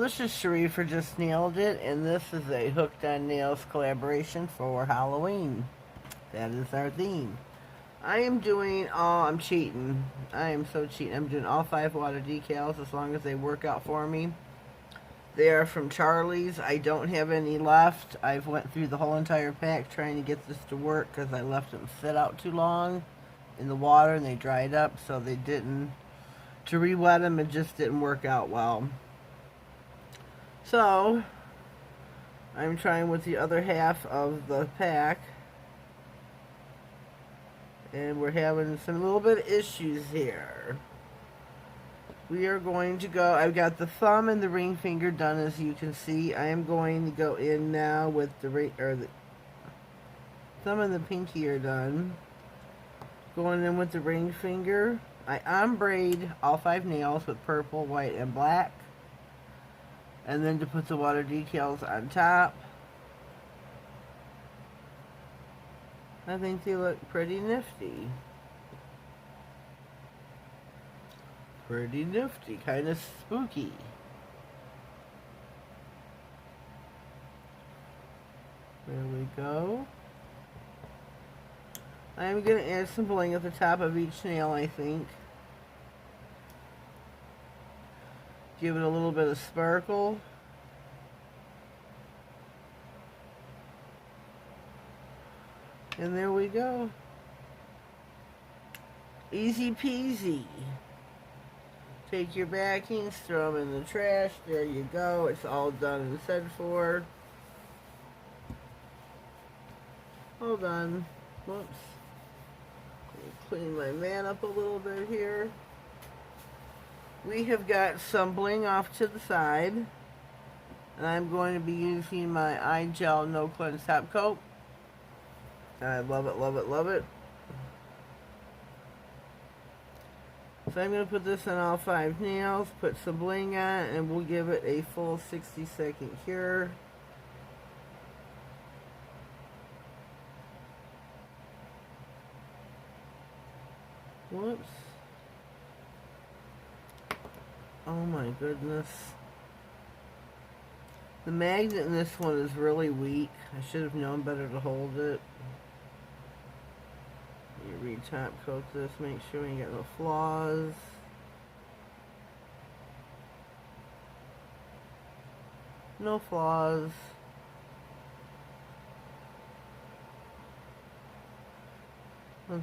this is Sharifa Just Nailed It, and this is a Hooked on Nails collaboration for Halloween. That is our theme. I am doing all, I'm cheating. I am so cheating. I'm doing all 5 water decals as long as they work out for me. They are from Charlie's. I don't have any left. I've went through the whole entire pack trying to get this to work because I left them sit out too long in the water and they dried up, so they didn't. To re-wet them, it just didn't work out well. So, I'm trying with the other half of the pack. And we're having some little bit of issues here. We are going to go, I've got the thumb and the ring finger done, as you can see. I am going to go in now with the ring, or the thumb and the pinky are done. Going in with the ring finger. I ombrayed all 5 nails with purple, white, and black. And then to put the water decals on top. I think they look pretty nifty. Pretty nifty, kind of spooky. There we go. I'm going to add some bling at the top of each nail, I think. Give it a little bit of sparkle. And there we go. Easy peasy. Take your backings, throw them in the trash. There you go. It's all done and said for. Hold on. Whoops. Clean my mat up a little bit here. We have got some bling off to the side. And I'm going to be using my eye gel no cleanse top coat. I love it, love it, love it. So I'm going to put this on all 5 nails, put some bling on, and we'll give it a full 60-second cure. Whoops. Oh my goodness. The magnet in this one is really weak. I should have known better to hold it. You re-top coat this, make sure you got no flaws. No flaws.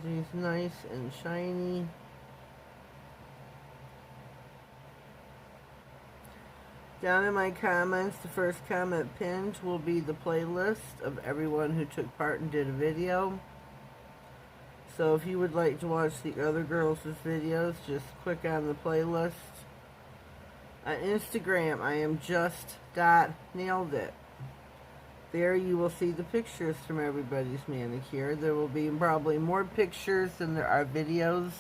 These nice and shiny. Down in my comments, the first comment pinned will be the playlist of everyone who took part and did a video. So if you would like to watch the other girls' videos, just click on the playlist. On Instagram, I am just.nailedit. There you will see the pictures from everybody's manicure. There will be probably more pictures than there are videos,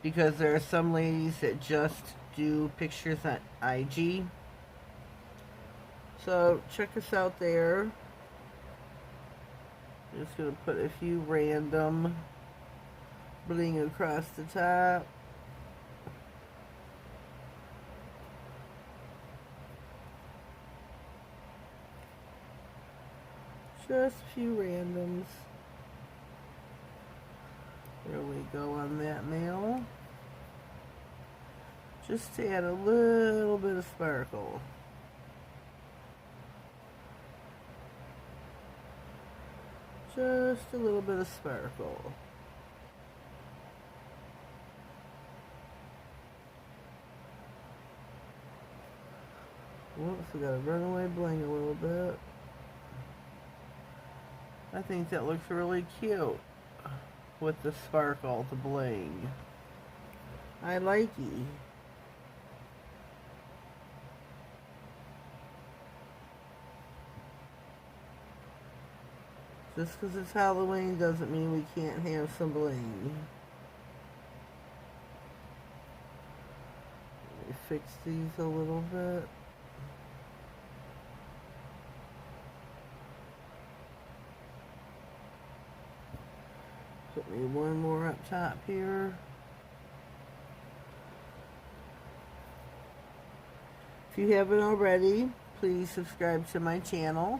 because there are some ladies that just do pictures on IG. So check us out there. I'm just going to put a few random bling across the top. Just a few randoms. There we go on that nail. Just to add a little bit of sparkle. Just a little bit of sparkle. Whoops, we got a runaway bling a little bit. I think that looks really cute with the sparkle, the bling. I like it. Just because it's Halloween doesn't mean we can't have some bling. Let me fix these a little bit. Put me one more up top here. If you haven't already, please subscribe to my channel.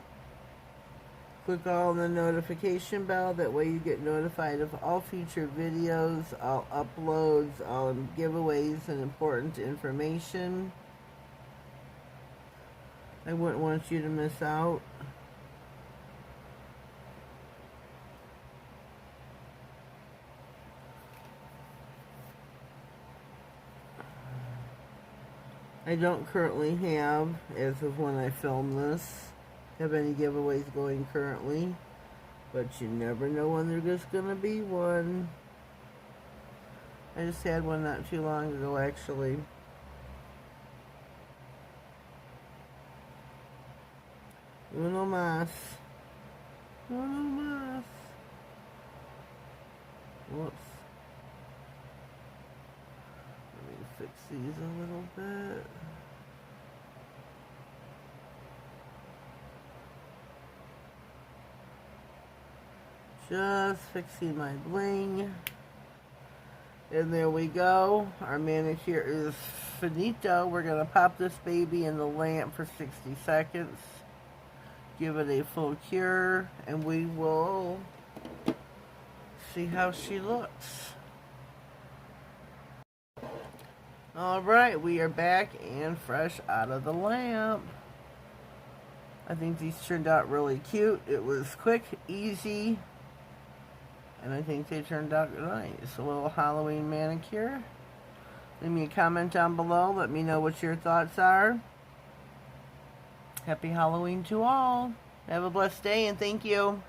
Click on the notification bell, that way you get notified of all future videos, all uploads, all giveaways, and important information. I wouldn't want you to miss out. I don't currently have, as of when I film this, have any giveaways going currently, but you never know when there's just gonna be one. I just had one not too long ago, actually. Uno más. Uno más. Whoops. Let me fix these a little bit. Just fixing my bling. And there we go. Our manicure is finito. We're going to pop this baby in the lamp for 60 seconds. Give it a full cure. And we will see how she looks. Alright, we are back and fresh out of the lamp. I think these turned out really cute. It was quick, easy, and I think they turned out nice. A little Halloween manicure. Leave me a comment down below. Let me know what your thoughts are. Happy Halloween to all. Have a blessed day, and thank you.